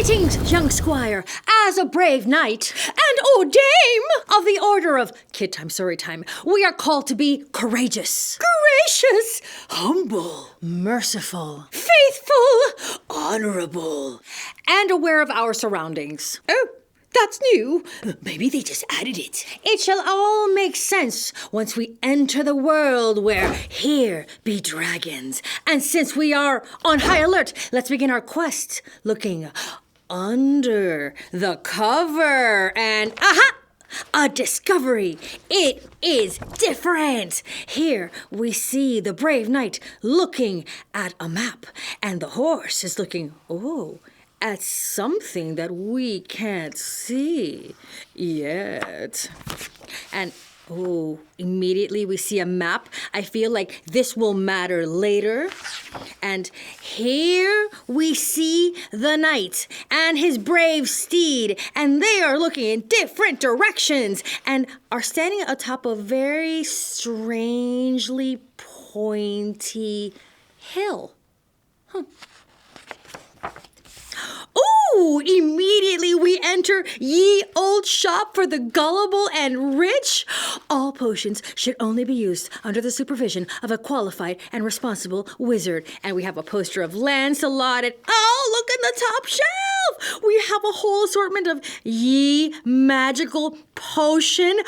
Greetings, young squire, as a brave knight, and O dame of the order of KidTime StoryTime. We are called to be courageous, gracious, humble, merciful, faithful, honorable, and aware of our surroundings. Oh, that's new. Maybe they just added it. It shall all make sense once we enter the world where here be dragons. And since we are on high alert, let's begin our quest looking under the cover. And aha! A discovery. It is different. Here we see the brave knight looking at a map, and the horse is looking, at something that we can't see yet. And immediately we see a map. I feel like this will matter later. And here we see the knight and his brave steed, and they are looking in different directions and are standing atop a very strangely pointy hill. Immediately we enter ye old shop for the gullible and rich. All potions should only be used under the supervision of a qualified and responsible wizard. And we have a poster of Lancelot and look in the top shelf. We have a whole assortment of ye magical potion.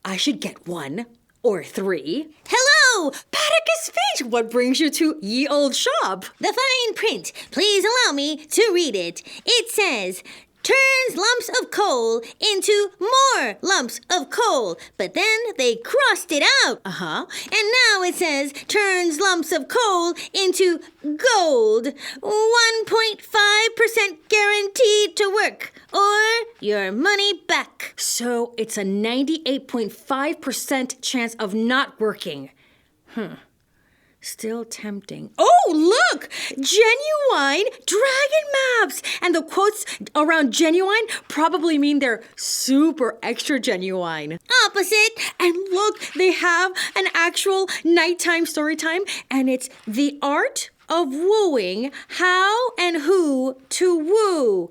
I should get 1 or 3. Hello, Paddock's Finch. What brings you to ye old shop? The fine print. Please allow me to read it. It says, turns lumps of coal into more lumps of coal. But then they crossed it out. And now it says, turns lumps of coal into gold. 1.5% guaranteed to work. Or your money back. So it's a 98.5% chance of not working. Still tempting. Look! Genuine dragon maps! And the quotes around genuine probably mean they're super extra genuine. Opposite. And look, they have an actual nighttime story time, and it's the art of wooing, how and who to woo.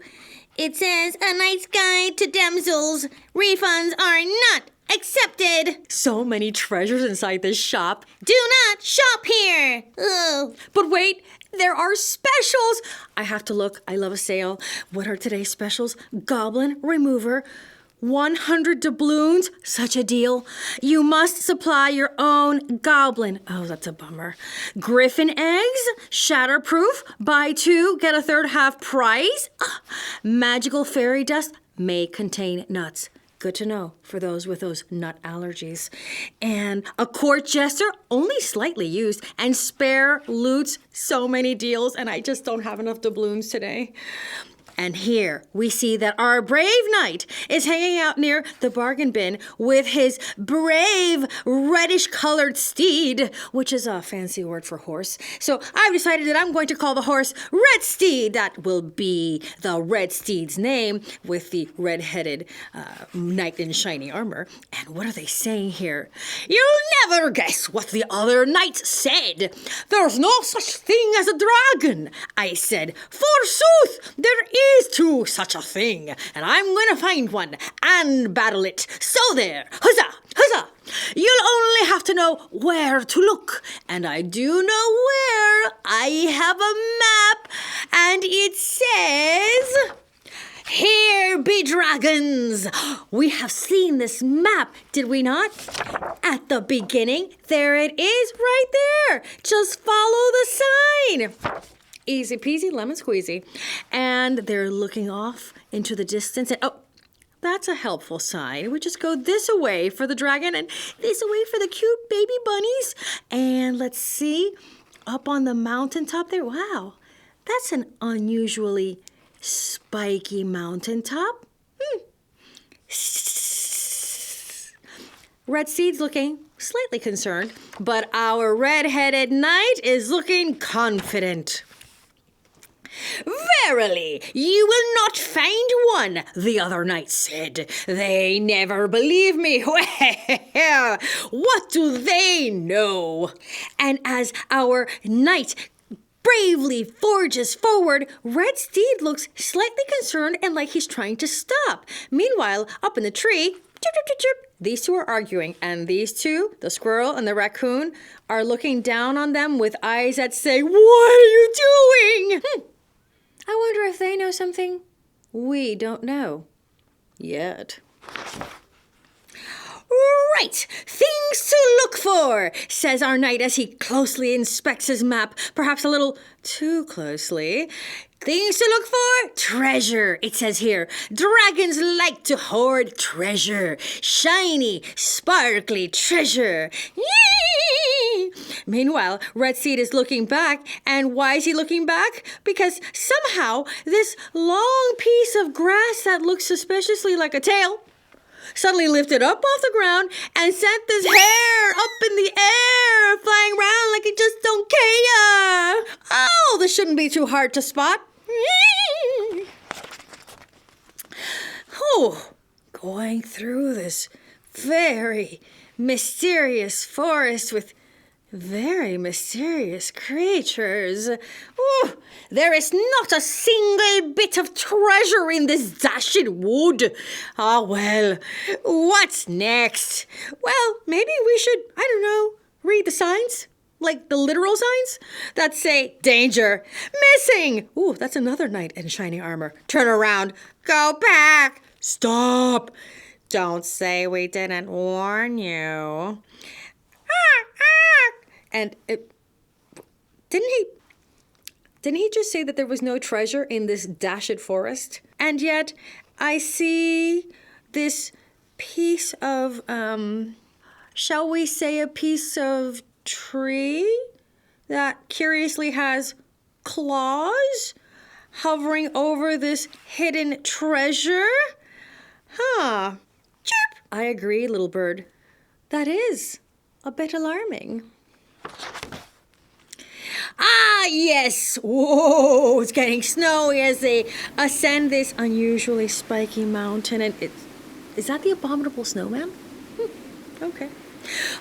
It says, a knight's guide to damsels. Refunds are not accepted. So many treasures inside this shop. Do not shop here. Ugh. But wait, there are specials. I have to look. I love a sale. What are today's specials? Goblin remover. 100 doubloons, such a deal. You must supply your own goblin. That's a bummer. Griffin eggs, shatterproof, buy 2, get a third half price. Magical fairy dust may contain nuts. Good to know for those with those nut allergies. And a court jester, only slightly used, and spare loots, so many deals, and I just don't have enough doubloons today. And here we see that our brave knight is hanging out near the bargain bin with his brave reddish-colored steed, which is a fancy word for horse. So I've decided that I'm going to call the horse Red Steed. That will be the Red Steed's name with the red-headed knight in shiny armor. And what are they saying here? You'll never guess what the other knight said. There's no such thing as a dragon, I said. Forsooth, there is too such a thing, and I'm going to find one and battle it. So there, huzzah, huzzah. You'll only have to know where to look, and I do know where. I have a map, and it says, here be dragons. We have seen this map, did we not? At the beginning, there it is right there. Just follow the sign. Easy peasy, lemon squeezy. And they're looking off into the distance. And that's a helpful sign. We just go this away for the dragon and this away for the cute baby bunnies. And let's see, up on the mountaintop there. Wow, that's an unusually spiky mountaintop. Red Steed's looking slightly concerned, but our red-headed knight is looking confident. Verily, you will not find one, the other knight said. They never believe me. What do they know? And as our knight bravely forges forward. Red Steed looks slightly concerned and like he's trying to stop. Meanwhile, up in the tree, chirp, chirp, chirp, chirp, these two are arguing, and these two, the squirrel and the raccoon, are looking down on them with eyes that say, "What are you doing?" I wonder if they know something we don't know yet. "Right, things to look for," says our knight as he closely inspects his map, perhaps a little too closely. "Things to look for? Treasure," it says here. "Dragons like to hoard treasure. Shiny, sparkly treasure." Yee! Meanwhile, Red Steed is looking back, and why is he looking back? Because somehow this long piece of grass that looks suspiciously like a tail suddenly lifted up off the ground and sent this hair up in the air, flying around like it just don't care. Oh, this shouldn't be too hard to spot. Oh, going through this very mysterious forest with very mysterious creatures. Oh, there is not a single bit of treasure in this dashed wood. Ah, well, what's next? Well, maybe we should, I don't know, read the signs? Like the literal signs that say, "Danger, missing." Ooh, that's another knight in shining armor. "Turn around, go back, stop. Don't say we didn't warn you." And didn't he just say that there was no treasure in this dashed forest? And yet I see this piece of, shall we say a piece of tree that curiously has claws hovering over this hidden treasure? Huh. Chirp. I agree, little bird. That is a bit alarming. Ah, yes. Whoa, it's getting snowy as they ascend this unusually spiky mountain. And is that the abominable snowman? Okay.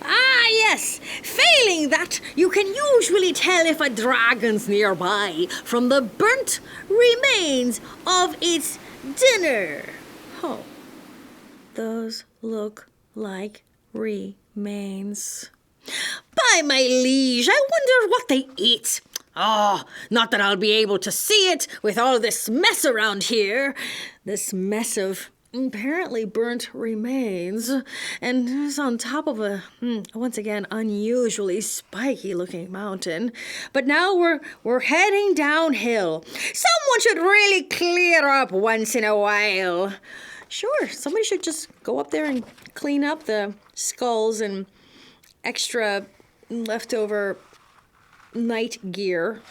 Ah, yes. Failing that, you can usually tell if a dragon's nearby from the burnt remains of its dinner. Oh, those look like remains. By my liege, I wonder what they eat. Oh, not that I'll be able to see it with all this mess around here. This mess of apparently burnt remains. And it's on top of a, once again, unusually spiky-looking mountain. But now we're heading downhill. Someone should really clear up once in a while. Sure, somebody should just go up there and clean up the skulls and extra leftover night gear.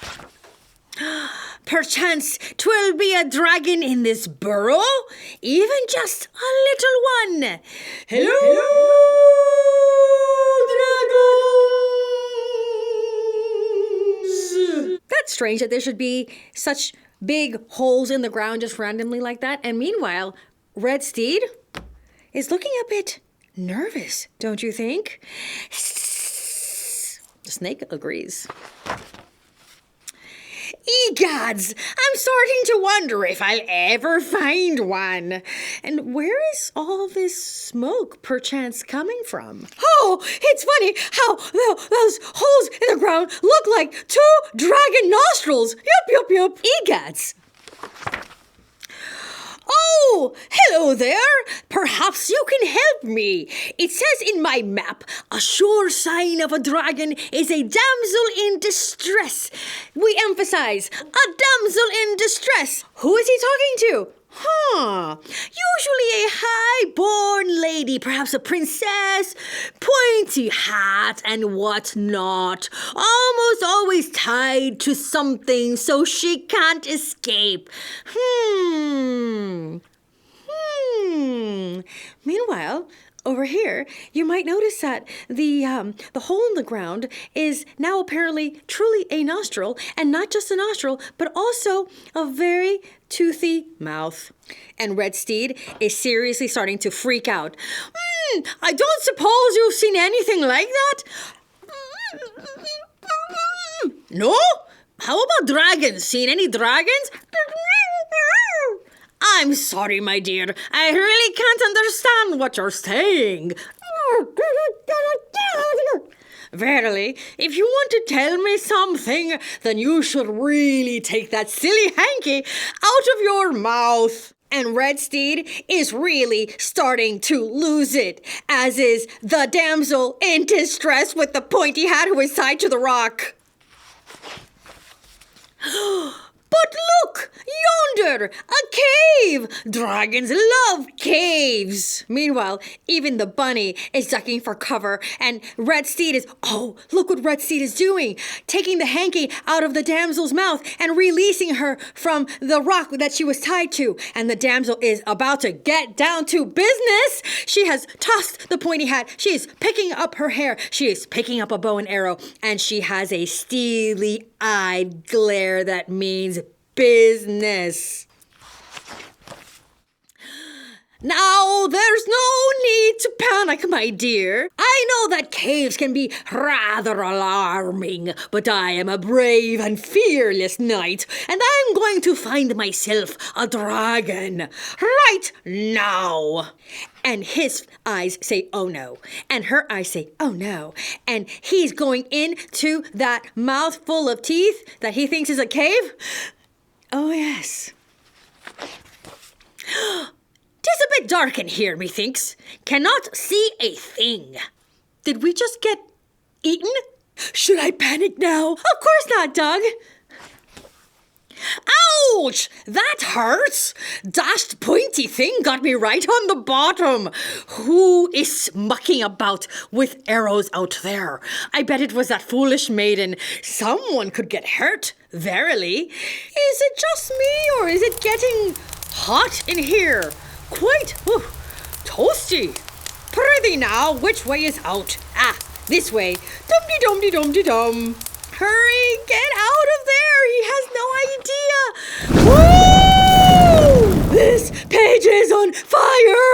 Perchance 'twill be a dragon in this burrow, even just a little one. Hello, dragons! That's strange that there should be such big holes in the ground just randomly like that. And meanwhile, Red Steed is looking a bit nervous, don't you think? The snake agrees. EGADS! I'm starting to wonder if I'll ever find one. And where is all this smoke perchance coming from? Oh, it's funny how those holes in the ground look like two dragon nostrils. Yup. EGADS! Oh, hello there. Perhaps you can help me. It says in my map, a sure sign of a dragon is a damsel in distress. We emphasize, a damsel in distress. Who is he talking to? Usually a high-born lady, perhaps a princess, pointy hat and whatnot, almost always tied to something so she can't escape. Meanwhile, over here, you might notice that the hole in the ground is now apparently truly a nostril, and not just a nostril, but also a very toothy mouth. And Red Steed is seriously starting to freak out. I don't suppose you've seen anything like that? No? How about dragons? Seen any dragons? I'm sorry, my dear. I really can't understand what you're saying. Verily, if you want to tell me something, then you should really take that silly hanky out of your mouth. And Red Steed is really starting to lose it, as is the damsel in distress with the pointy hat who is tied to the rock. But look, yonder, a cave! Dragons love caves! Meanwhile, even the bunny is ducking for cover, and Red Steed is, oh, look what Red Steed is doing! Taking the hanky out of the damsel's mouth and releasing her from the rock that she was tied to. And the damsel is about to get down to business! She has tossed the pointy hat, she is picking up her hair, she is picking up a bow and arrow, and she has a steely-eyed glare that means business. Now, there's no need to panic, my dear. I know that caves can be rather alarming, but I am a brave and fearless knight, and I'm going to find myself a dragon right now. And his eyes say, oh no. And her eyes say, oh no. And he's going into that mouthful of teeth that he thinks is a cave. Oh, yes. 'Tis a bit dark in here, methinks. Cannot see a thing. Did we just get eaten? Should I panic now? Of course not, Doug. Ouch! That hurts! Dashed pointy thing got me right on the bottom. Who is mucking about with arrows out there? I bet it was that foolish maiden. Someone could get hurt, verily. Is it just me, or is it getting hot in here? Quite toasty. Prithee now, which way is out? Ah, this way. Dum-de-dum-de-dum-de-dum. Hurry, get out of there! He has no idea! Woo! This page is on fire!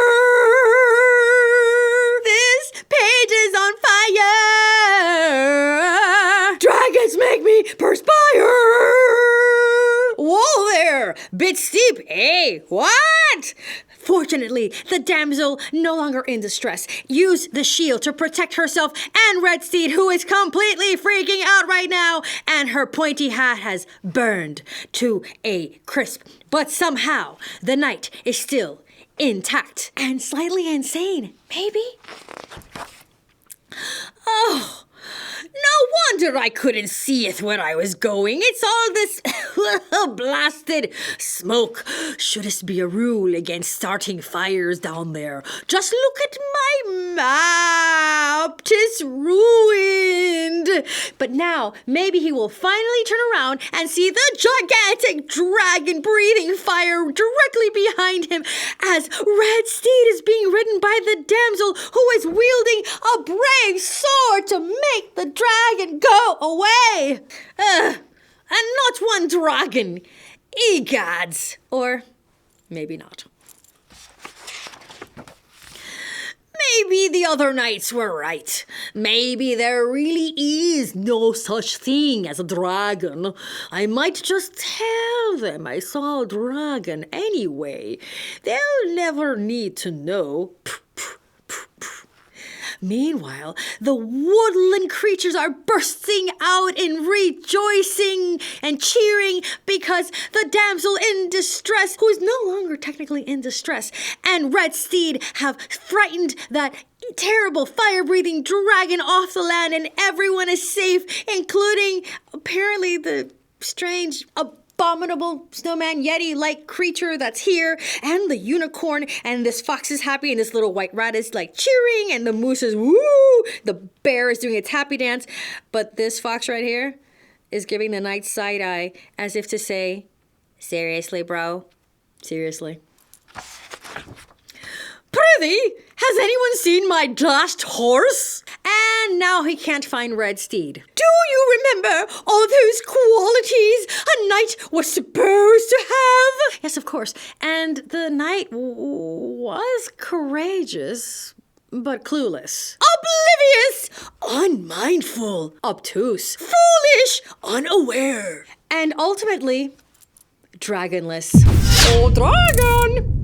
This page is on fire! Dragons make me perspire! Whoa there! Bit steep, eh? What? Fortunately, the damsel, no longer in distress, used the shield to protect herself and Red Steed, who is completely freaking out right now, and her pointy hat has burned to a crisp. But somehow, the knight is still intact and slightly insane, maybe? Oh, no wonder I couldn't see it where I was going. It's all this blasted smoke. Shouldst be a rule against starting fires down there. Just look at my map. 'Tis ruined. But now, maybe he will finally turn around and see the gigantic dragon breathing fire directly behind him as Red Steed is being ridden by the damsel who is wielding a brave sword to make the dragon go away. And not one dragon. EGADS. Or maybe not. Maybe the other knights were right. Maybe there really is no such thing as a dragon. I might just tell them I saw a dragon anyway. They'll never need to know. Meanwhile, the woodland creatures are bursting out in rejoicing and cheering because the damsel in distress, who is no longer technically in distress, and Red Steed have frightened that terrible fire-breathing dragon off the land, and everyone is safe, including apparently the strange abominable snowman yeti-like creature that's here, and the unicorn, and this fox is happy, and this little white rat is like cheering, and the moose is woo, the bear is doing its happy dance, but this fox right here is giving the knight side eye as if to say, seriously, bro? Seriously? Prithee, has anyone seen my dashed horse? And now he can't find Red Steed. Do you remember all those qualities a knight was supposed to have? Yes, of course. And the knight was courageous, but clueless. Oblivious, unmindful, Obtuse. foolish, unaware. And ultimately, dragonless. Oh, dragon!